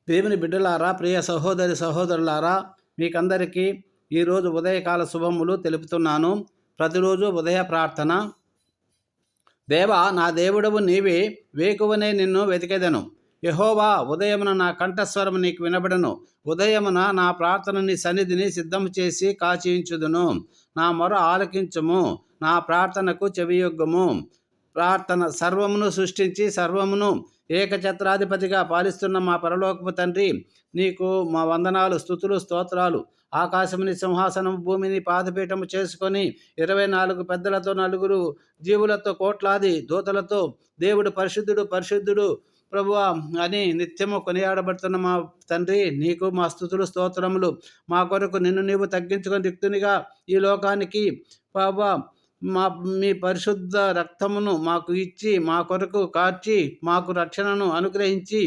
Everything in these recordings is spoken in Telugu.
దేవుని బిడ్డలారా, ప్రియ సహోదరి సహోదరులారా, మీకందరికీ ఈరోజు ఉదయకాల శుభములు తెలుపుతున్నాను. ప్రతిరోజు ఉదయ ప్రార్థన. దేవా, నా దేవుడవు నీవే, వేకువనే నిన్ను వెతికెదను. యెహోవా, ఉదయమున నా కంఠస్వరము నీకు వినబడను. ఉదయమున నా ప్రార్థన నీ సన్నిధిని సిద్ధము చేసి కాచియించుదును. నా మొర ఆలకించుము, నా ప్రార్థనకు చెవియొగ్గుము. ప్రార్థన. సర్వమును సృష్టించి సర్వమును ఏకఛత్రాధిపతిగా పాలిస్తున్న మా పరలోకపు తండ్రి, నీకు మా వందనాలు, స్తుతులు, స్తోత్రాలు. ఆకాశముని సింహాసనం, భూమిని పాదపీఠము చేసుకొని 24 పెద్దలతో, నలుగురు జీవులతో, కోట్లాది దూతలతో దేవుడు పరిశుద్ధుడు పరిశుద్ధుడు ప్రభువా అని నిత్యము కొనియాడబడుతున్న మా తండ్రి, నీకు మా స్తుతులు స్తోత్రములు. మా కొరకు నిన్ను నీవు తగ్గించుకొని రిక్తునిగా ఈ లోకానికి ప్రభువా మీ పరిశుద్ధ రక్తమును మాకు ఇచ్చి, మా కొరకు కార్చి, మాకు రక్షణను అనుగ్రహించి,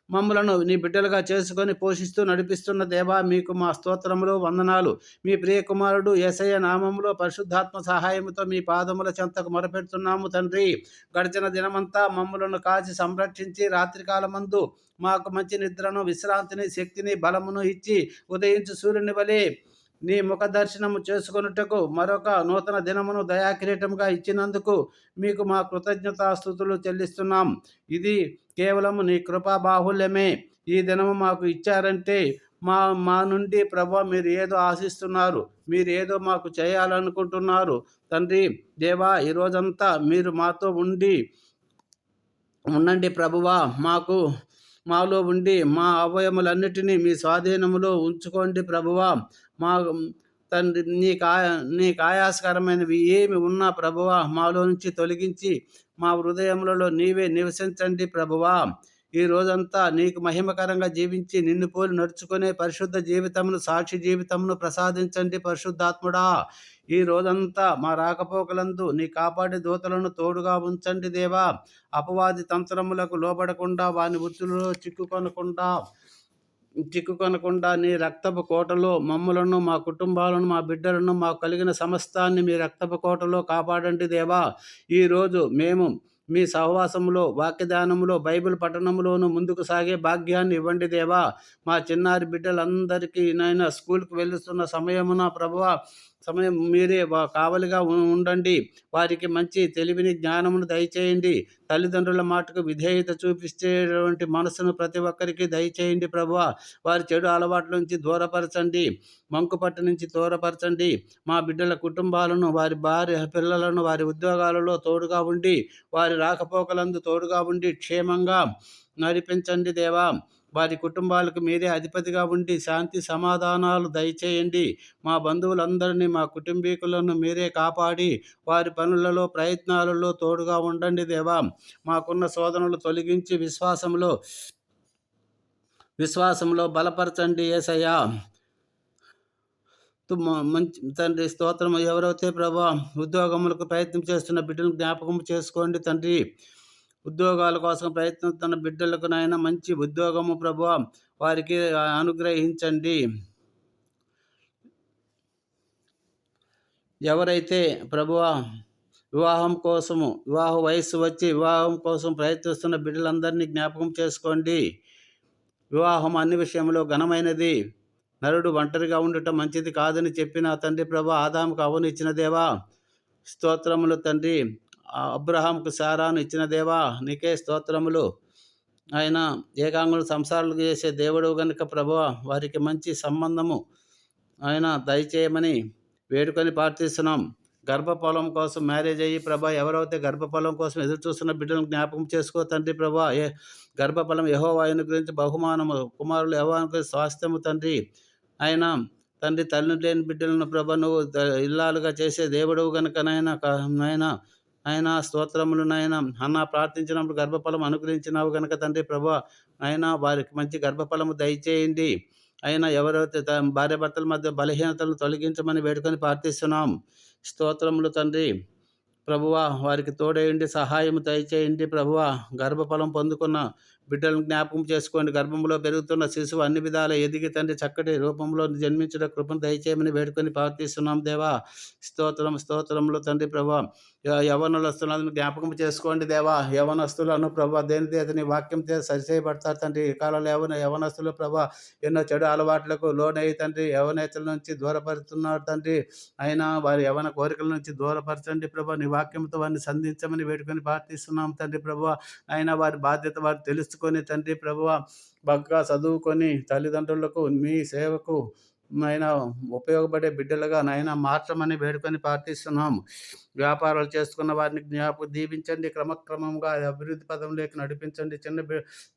మమ్మలను నీ బిడ్డలుగా చేసుకొని పోషిస్తూ నడిపిస్తున్న దేవా, మీకు మా స్తోత్రములు, వందనాలు. మీ ప్రియకుమారుడు యేసయ్య నామములో పరిశుద్ధాత్మ సహాయముతో మీ పాదముల చెంతకు మొరపెడుతున్నాము తండ్రి. గడిచిన దినమంతా మమ్మలను కాచి సంరక్షించి, రాత్రికాలమందు మాకు మంచి నిద్రను, విశ్రాంతిని, శక్తిని, బలమును ఇచ్చి, ఉదయించు సూర్యుని వలె నీ ముఖ దర్శనము చేసుకొనుటకు మరొక నూతన దినమును దయాకిరీటముగా ఇచ్చినందుకు మీకు మా కృతజ్ఞతాస్తుతులు చెల్లిస్తున్నాం. ఇది కేవలము నీ కృపా బాహుల్యమే. ఈ దినము మాకు ఇచ్చారంటే మా నుండి ప్రభువా మీరు ఏదో ఆశిస్తున్నారు, మీరు ఏదో మాకు చేయాలనుకుంటున్నారు తండ్రి. దేవా, ఈరోజంతా మీరు మాతో ఉండండి ప్రభువా. మాలో ఉండి మా అవయములన్నిటినీ మీ స్వాధీనములో ఉంచుకోండి ప్రభువా. మా తండ్రి, నీకు ఆయాసకరమైనవి ఏమి ఉన్నా ప్రభువా మాలో నుంచి తొలగించి మా హృదయములలో నీవే నివసించండి ప్రభువా. ఈ రోజంతా నీకు మహిమకరంగా జీవించి నిన్ను పోలి నడుచుకునే పరిశుద్ధ జీవితమును, సాక్షి జీవితమును ప్రసాదించండి పరిశుద్ధాత్ముడా. ఈ రోజంతా మా రాకపోకలందు నీ కాపాడే దూతలను తోడుగా ఉంచండి దేవా. అపవాది తంత్రములకు లోబడకుండా, వాని ఉచ్చులలో చిక్కుకొనకుండా నీ రక్తపు కోటలో మమ్మలను, మా కుటుంబాలను, మా బిడ్డలను, మాకు కలిగిన సమస్తాన్ని మీ రక్తపు కోటలో కాపాడండి దేవా. ఈరోజు మేము మీ సహవాసములో, వాక్యదానములో, బైబిల్ పఠనములోను ముందుకు సాగే భాగ్యాన్ని ఇవ్వండి దేవా. మా చిన్నారి బిడ్డలందరికీ నైనా స్కూల్కి వెళ్తున్న సమయమున ప్రభువా, సమయం మీరే కావలిగా ఉండండి. వారికి మంచి తెలివిని, జ్ఞానమును దయచేయండి. తల్లిదండ్రుల మాటకు విధేయత చూపించేటువంటి మనసును ప్రతి ఒక్కరికి దయచేయండి ప్రభువా. వారి చెడు అలవాట్ల నుంచి దూరపరచండి, మంకుపట్టు నుంచి దూరపరచండి. మా బిడ్డల కుటుంబాలను, వారి భార్య పిల్లలను వారి ఉద్యోగాలలో తోడుగా ఉండి, వారి రాకపోకలందు తోడుగా ఉండి క్షేమంగా నడిపించండి దేవా. వారి కుటుంబాలకు మీరే అధిపతిగా ఉండి శాంతి సమాధానాలు దయచేయండి. మా బంధువులందరినీ, మా కుటుంబీకులను మీరే కాపాడి వారి పనులలో, ప్రయత్నాలలో తోడుగా ఉండండి దేవా. మాకున్న శోధనలు తొలగించి విశ్వాసంలో బలపరచండి యేసయ్యా. మంచి తండ్రి, స్తోత్రం. ఎవరైతే ప్రభా ఉద్యోగములకు ప్రయత్నం చేస్తున్న బిడ్డలను జ్ఞాపకం చేసుకోండి తండ్రి. ఉద్యోగాల కోసం ప్రయత్నిస్తున్న బిడ్డలకు నాయన మంచి ఉద్యోగము ప్రభువా వారికి అనుగ్రహించండి. ఎవరైతే ప్రభువా వివాహ వయస్సు వచ్చి వివాహం కోసం ప్రయత్నిస్తున్న బిడ్డలందరినీ జ్ఞాపకం చేసుకోండి. వివాహం అన్ని విషయంలో ఘనమైనది. నరుడు ఒంటరిగా ఉండటం మంచిది కాదని చెప్పిన తండ్రి ప్రభా ఆదాముకు అవ్వను ఇచ్చిన దేవా స్తోత్రములు తండ్రి. అబ్రహాంకు శారాను ఇచ్చిన దేవా నీకే స్తోత్రములు. ఆయన ఏకాంగులు సంసారాలు చేసే దేవుడు గనుక ప్రభువా వారికి మంచి సంబంధము ఆయన దయచేయమని వేడుకొని ప్రార్థిస్తున్నాం. గర్భఫలం కోసం మ్యారేజ్ అయ్యి ప్రభా ఎవరైతే గర్భఫలం కోసం ఎదురు చూస్తున్న బిడ్డలను జ్ఞాపకం చేసుకో తండ్రి ప్రభా. గర్భఫలం యెహోవా గురించి బహుమానము, కుమారులు యెహోవా గురించి స్వాస్థ్యము తండ్రి. ఆయన తండ్రి, తల్లి లేని బిడ్డలను ప్రభా నువ్వు ఇల్లాలుగా చేసే దేవుడవు కనుక నాయన స్తోత్రములు నాయన. అన్న ప్రార్థించినప్పుడు గర్భఫలం అనుగ్రహించినావు కనుక తండ్రి ప్రభా ఆయన వారికి మంచి గర్భఫలము దయచేయండి. అయినా ఎవరైతే భార్యాభర్తల మధ్య బలహీనతలను తొలగించమని వేడుకొని ప్రార్థిస్తున్నాం. స్తోత్రములు తండ్రి ప్రభువా. వారికి తోడేయండి, సహాయము దయచేయండి ప్రభువా. గర్భఫలం పొందుకున్న బిడ్డలను జ్ఞాపకం చేసుకోండి. గర్భంలో పెరుగుతున్న శిశువు అన్ని విధాల ఎదిగి తండ్రి చక్కటి రూపంలో జన్మించిన కృపను దయచేయమని వేడుకొని ప్రార్థిస్తున్నాం దేవా. స్తోత్రములు తండ్రి ప్రభా. యవనస్తులను జ్ఞాపకం చేసుకోండి దేవా. యవనస్తులను ప్రభా దేని నీ వాక్యం సరిచేయబడతారు తండ్రి. ఈ కాలంలో యవనస్తులు ప్రభా ఎన్నో చెడు అలవాట్లకు లోనయ్యి తండ్రి యవనేతల నుంచి దూరపరుస్తున్నారు తండ్రి. అయినా వారి యవన కోరికల నుంచి దూరపరచండి ప్రభా. నీ వాక్యంతో వారిని సంధించమని వేడుకొని ప్రార్థిస్తున్నాం తండ్రి ప్రభా. అయినా వారి బాధ్యత వారు తెలుసుకొని తండ్రి ప్రభువా బాగా చదువుకొని తల్లిదండ్రులకు మీ సేవకు నాయన ఉపయోగపడే బిడ్డలుగా నాయన మార్చమని వేడుకొని ప్రార్థిస్తున్నాము. వ్యాపారాలు చేసుకున్న వారిని దీవించండి. క్రమక్రమంగా అభివృద్ధి పదంలోకి నడిపించండి.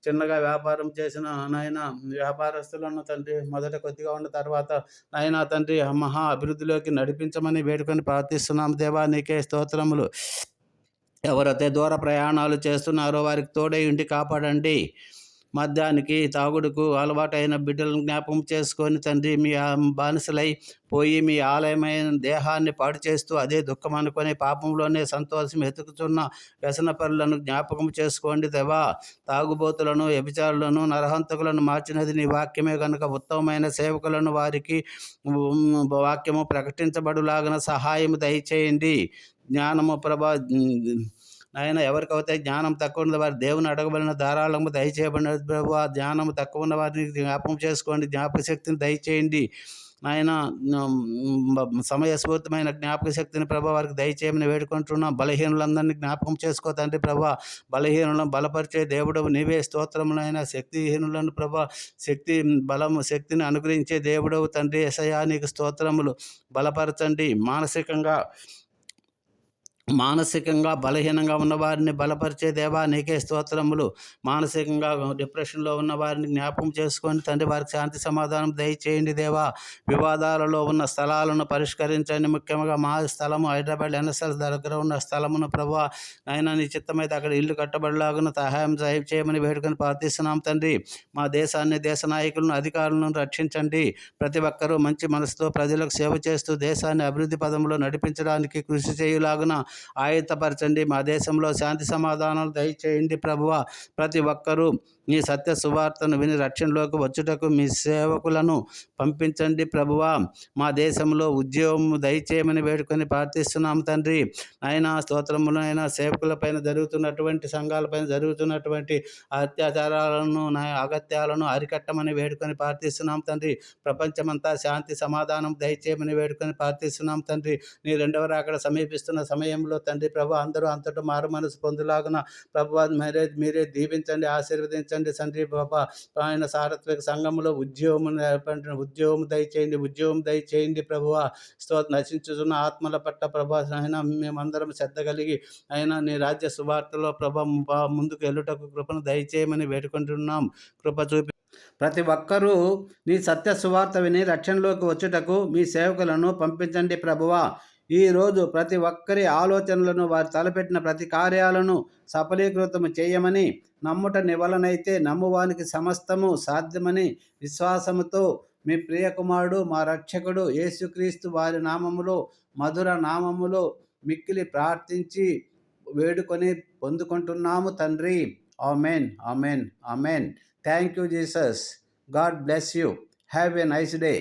చిన్నగా వ్యాపారం చేసిన నాయన వ్యాపారస్తులను తండ్రి మొదట కొద్దిగా ఉన్న తర్వాత నాయన తండ్రి మహా అభివృద్ధిలోకి నడిపించమని వేడుకొని ప్రార్థిస్తున్నాం దేవా. నీకే స్తోత్రములు. ఎవరైతే దూర ప్రయాణాలు చేస్తున్నారో వారికి తోడై ఉండి కాపాడండి. మద్యానికి తాగుడుకు అలవాటైన బిడ్డలను జ్ఞాపకం చేసుకొని తండ్రి మీ బానిసలై పోయి మీ ఆలయమైన దేహాన్ని పాడు చేస్తూ అదే దుఃఖం అనుకొని పాపంలోనే సంతోషం ఎతుకుతున్న వ్యసనపరులను జ్ఞాపకం చేసుకోండి దేవా. తాగుబోతులను వ్యభిచారులను నరహంతకులను మార్చినది నీ వాక్యమే కనుక ఉత్తమమైన సేవకులను వారికి వాక్యము ప్రకటించబడులాగిన సహాయం దయచేయండి. జ్ఞానము ప్రభా ఆయన ఎవరికైతే జ్ఞానం తక్కువ ఉన్నది వారి దేవుని అడగబడిన ధారాళము దయచేయబడిన ప్రభు. ఆ జ్ఞానం తక్కువ ఉన్న వారిని జ్ఞాపకం చేసుకోండి. జ్ఞాపక శక్తిని దయచేయండి ఆయన. సమయస్ఫూర్తమైన జ్ఞాపక శక్తిని ప్రభా వారికి దయచేయమని వేడుకుంటున్నాం. బలహీనులందరినీ జ్ఞాపకం చేసుకోతండి ప్రభా. బలహీనులను బలపరిచే దేవుడు నీవే. స్తోత్రములైన శక్తిహీనులను ప్రభా శక్తిని అనుగ్రహించే దేవుడవు తండ్రి యేసయ్యా నీకు స్తోత్రములు. బలపరచండి. మానసికంగా బలహీనంగా ఉన్నవారిని బలపరిచే దేవా నీకే స్తోత్రములు. మానసికంగా డిప్రెషన్లో ఉన్న వారిని జ్ఞాపకం చేసుకొని తండ్రి వారికి శాంతి సమాధానం దయచేయండి దేవా. వివాదాలలో ఉన్న స్థలాలను పరిష్కరించండి. ముఖ్యంగా మా స్థలము హైదరాబాద్ ఎన్ఎస్ఎస్ దగ్గర ఉన్న స్థలమును ప్రభు నాయన నీ చిత్తమైతే అక్కడ ఇల్లు కట్టబడిలాగా సహాయం చేయమని వేడుకొని ప్రార్థిస్తున్నాం తండ్రి. మా దేశాన్ని దేశ నాయకులను అధికారులను రక్షించండి. ప్రతి ఒక్కరూ మంచి మనసుతో ప్రజలకు సేవ చేస్తూ దేశాన్ని అభివృద్ధి పదంలో నడిపించడానికి కృషి చేయులాగున ఆయత్తపరచండి. మా దేశంలో శాంతి సమాధానాలు దయచేయండి ప్రభువా. ప్రతి ఒక్కరూ నీ సత్య సువార్తను విని రక్షణలోకి వచ్చుటకు మీ సేవకులను పంపించండి ప్రభువా. మా దేశంలో ఉద్యోగం దయచేయమని వేడుకొని ప్రార్థిస్తున్నాం తండ్రి. అయినా స్తోత్రములైన సేవకులపైన జరుగుతున్నటువంటి సంఘాలపైన జరుగుతున్నటువంటి అత్యాచారాలను అగత్యాలను అరికట్టమని వేడుకొని ప్రార్థిస్తున్నాం తండ్రి. ప్రపంచమంతా శాంతి సమాధానం దయచేయమని వేడుకొని ప్రార్థిస్తున్నాం తండ్రి. నీ రెండవ రాకడ సమీపిస్తున్న సమయంలో తండ్రి ప్రభు అందరూ అంతటా మారు మనసు పొందులాగున ప్రభు మీరే దీవించండి, ఆశీర్వదించండి తండ్రి బాబా. ఆయన సారత్విక సంఘంలో ఉద్యోగం దయచేయండి ప్రభువ. నశించుతున్న ఆత్మల పట్ల ప్రభా ఆయన మేమందరం శ్రద్ధ కలిగి అయినా నీ రాజ్య సువార్తలో ముందుకు వెళ్ళుటకు కృపను దయచేయమని వేడుకుంటున్నాం. కృప చూపి ప్రతి ఒక్కరూ నీ సత్య సువార్త విని రక్షణలోకి వచ్చుటకు మీ సేవకులను పంపించండి ప్రభువా. ఈరోజు ప్రతి ఒక్కరి ఆలోచనలను వారు తలపెట్టిన ప్రతి కార్యాలను సఫలీకృతము చేయమని నమ్ముట నివలనైతే నమ్మువానికి సమస్తము సాధ్యమని విశ్వాసముతో మీ ప్రియకుమారుడు మా రక్షకుడు యేసుక్రీస్తు వారి నామములో మధుర నామములో మిక్కిలి ప్రార్థించి వేడుకొని పొందుకుంటున్నాము తండ్రి. Amen amen amen. Thank you Jesus. God bless you. Have a nice day.